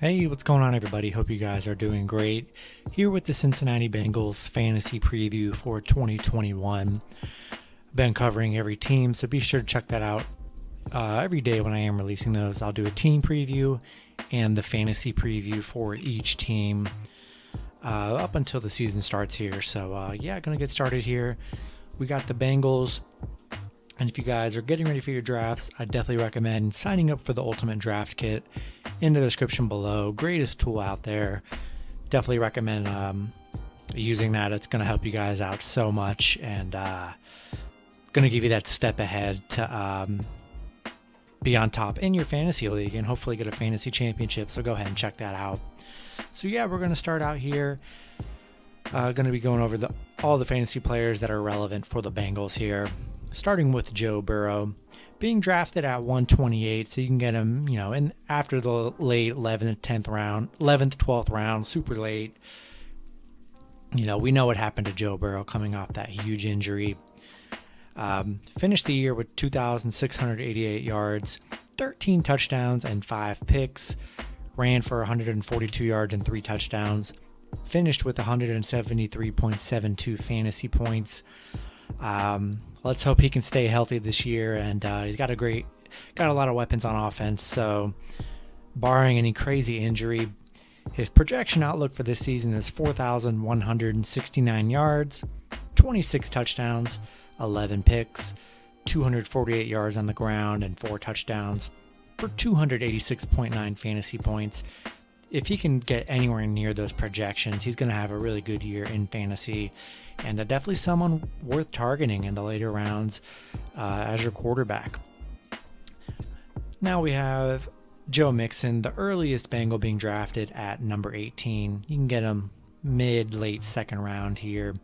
Hey, what's going on, everybody? Hope you guys are doing great. Here with the Cincinnati Bengals fantasy preview for 2021. Been covering every team, so be sure to check that out every day when I am releasing those. I'll do a team preview and the fantasy preview for each team up until the season starts here. So, gonna get started here. We got the Bengals. And if you guys are getting ready for your drafts, I definitely recommend signing up for the Ultimate Draft Kit in the description below. Greatest tool out there. Definitely recommend using that. It's going to help you guys out so much and going to give you that step ahead to be on top in your fantasy league and hopefully get a fantasy championship. So go ahead and check that out. So we're going to start out here. Going to be going over all the fantasy players that are relevant for the Bengals here. Starting with Joe Burrow, being drafted at 128, so you can get him, in after the late 11th, 10th round, 11th, 12th round, super late. We know what happened to Joe Burrow coming off that huge injury. Finished the year with 2,688 yards, 13 touchdowns, and 5 picks. Ran for 142 yards and 3 touchdowns. Finished with 173.72 fantasy points. Let's hope he can stay healthy this year, and he's got a lot of weapons on offense. So, barring any crazy injury, his projection outlook for this season is 4,169 yards, 26 touchdowns, 11 picks, 248 yards on the ground, and 4 touchdowns for 286.9 fantasy points. If he can get anywhere near those projections, he's going to have a really good year in fantasy and definitely someone worth targeting in the later rounds as your quarterback. Now we have Joe Mixon, the earliest Bengal being drafted at number 18. You can get him mid-late second round here.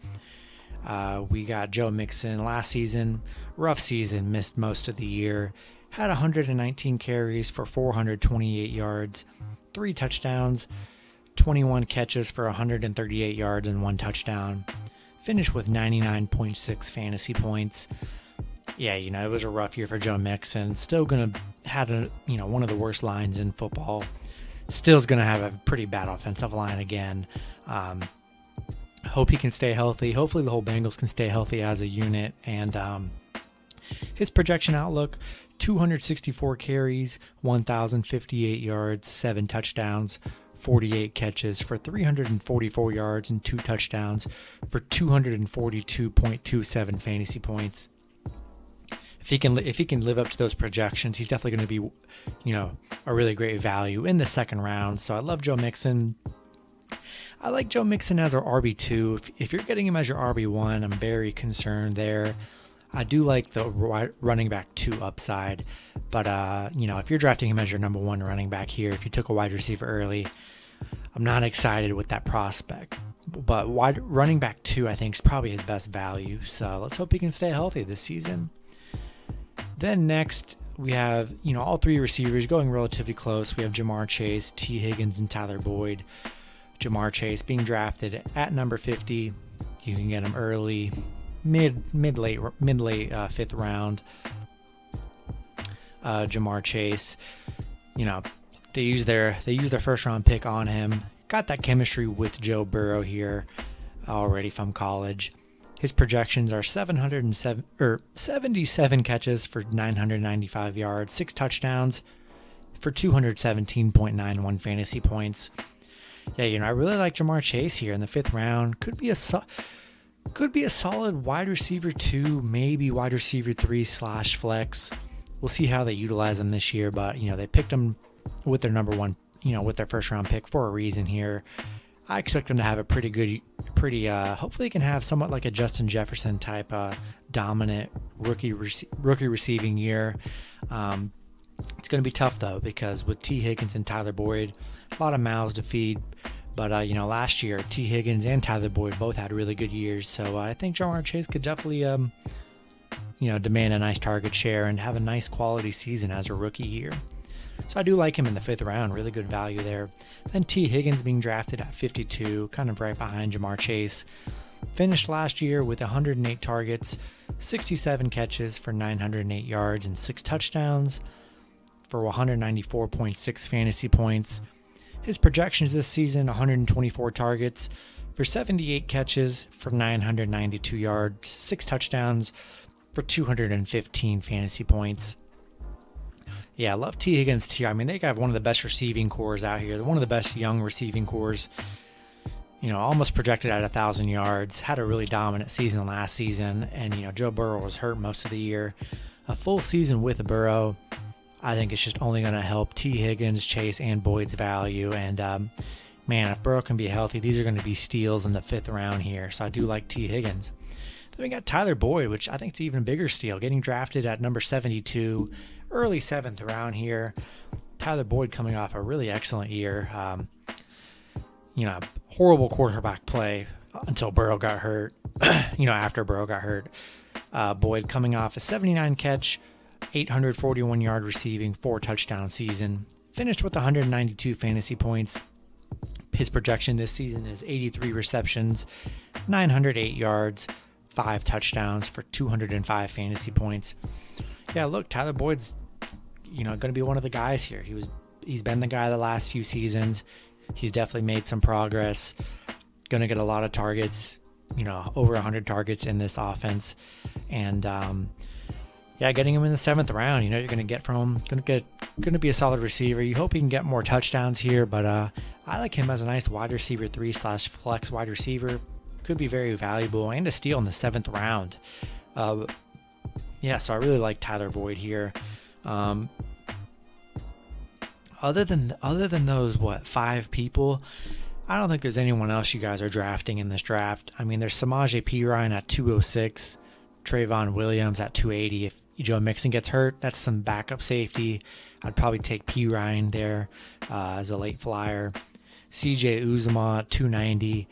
We got Joe Mixon last season, rough season, missed most of the year, had 119 carries for 428 yards, 3 touchdowns, 21 catches for 138 yards and 1 touchdown. Finished with 99.6 fantasy points. It was a rough year for Joe Mixon. Still gonna had one of the worst lines in football. Still's gonna have a pretty bad offensive line again. Hope he can stay healthy. Hopefully the whole Bengals can stay healthy as a unit. And his projection outlook: 264 carries, 1,058 yards, 7 touchdowns, 48 catches for 344 yards and 2 touchdowns for 242.27 fantasy points. If he can live up to those projections, he's definitely going to be, a really great value in the second round. So I love Joe Mixon. I like Joe Mixon as our RB2. If you're getting him as your RB1, I'm very concerned there. I do like the running back 2 upside, but if you're drafting him as your number 1 running back here, if you took a wide receiver early, I'm not excited with that prospect. But running back 2, I think, is probably his best value. So let's hope he can stay healthy this season. Then next, we have all 3 receivers going relatively close. We have Jamar Chase, T. Higgins, and Tyler Boyd. Jamar Chase being drafted at number 50. You can get him early. Mid-late 5th round. Jamar Chase, they use their first round pick on him. Got that chemistry with Joe Burrow here already from college. His projections are 77 catches for 995 yards, 6 touchdowns for 217.91 fantasy points. I really like Jamar Chase here in the 5th round. Could be a solid wide receiver 2, maybe wide receiver 3/flex. We'll see how they utilize him this year, but they picked him with their number 1, with their first round pick for a reason here. I expect him to have a hopefully he can have somewhat like a Justin Jefferson type dominant rookie receiving year. It's going to be tough though, because with T. Higgins and Tyler Boyd, a lot of mouths to feed. But, last year, T. Higgins and Tyler Boyd both had really good years. So I think Jamar Chase could definitely, demand a nice target share and have a nice quality season as a rookie here. So I do like him in the 5th round. Really good value there. Then T. Higgins being drafted at 52, kind of right behind Jamar Chase. Finished last year with 108 targets, 67 catches for 908 yards and 6 touchdowns for 194.6 fantasy points. His projections this season: 124 targets for 78 catches for 992 yards, 6 touchdowns for 215 fantasy points. Yeah, I love T. Higgins here. I mean, they have one of the best receiving cores out here. They're one of the best young receiving cores. You know, almost projected at 1,000 yards. Had a really dominant season last season. And, you know, Joe Burrow was hurt most of the year. A full season with Burrow, I think it's just only going to help T. Higgins, Chase, and Boyd's value. And, man, if Burrow can be healthy, these are going to be steals in the 5th round here. So I do like T. Higgins. Then we got Tyler Boyd, which I think is an even bigger steal. Getting drafted at number 72, early 7th round here. Tyler Boyd coming off a really excellent year. You know, horrible quarterback play until Burrow got hurt. You know, after Burrow got hurt. Boyd coming off a 79 catch, 841 yard receiving, 4 touchdown season. Finished with 192 fantasy points. His projection this season is 83 receptions, 908 yards, 5 touchdowns for 205 fantasy points. Yeah, look, Tyler Boyd's, you know, going to be one of the guys here. He's been the guy the last few seasons. He's definitely made some progress. Going to get a lot of targets, you know, over 100 targets in this offense. And, yeah, getting him in the 7th round, you know, you're going to get from him. Going to be a solid receiver. You hope he can get more touchdowns here, but I like him as a nice wide receiver 3/flex wide receiver. Could be very valuable and a steal in the 7th round. Yeah, so I really like Tyler Boyd here. Other than those 5 people, I don't think there's anyone else you guys are drafting in this draft. I mean, there's Samaje Perine at 206, Trayvon Williams at 280. If Joe Mixon gets hurt, that's some backup safety. I'd probably take Perine there as a late flyer. CJ Uzomah at 290.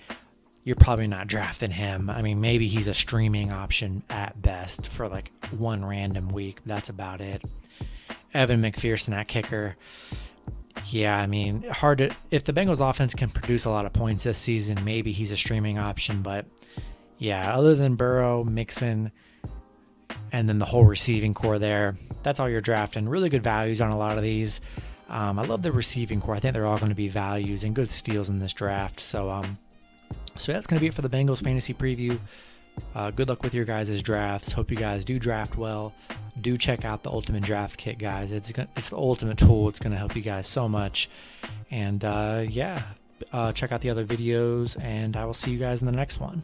You're probably not drafting him. I mean, maybe he's a streaming option at best for like one random week. That's about it. Evan McPherson at kicker. Yeah, I mean, hard to. If the Bengals offense can produce a lot of points this season, maybe he's a streaming option. But yeah, other than Burrow, Mixon, and then the whole receiving core there, that's all you're drafting. Really good values on a lot of these. I love the receiving core. I think they're all going to be values and good steals in this draft. So that's going to be it for the Bengals fantasy preview. Good luck with your guys' drafts. Hope you guys do draft well. Do check out the Ultimate Draft Kit, guys. It's the ultimate tool. It's going to help you guys so much. And check out the other videos, and I will see you guys in the next one.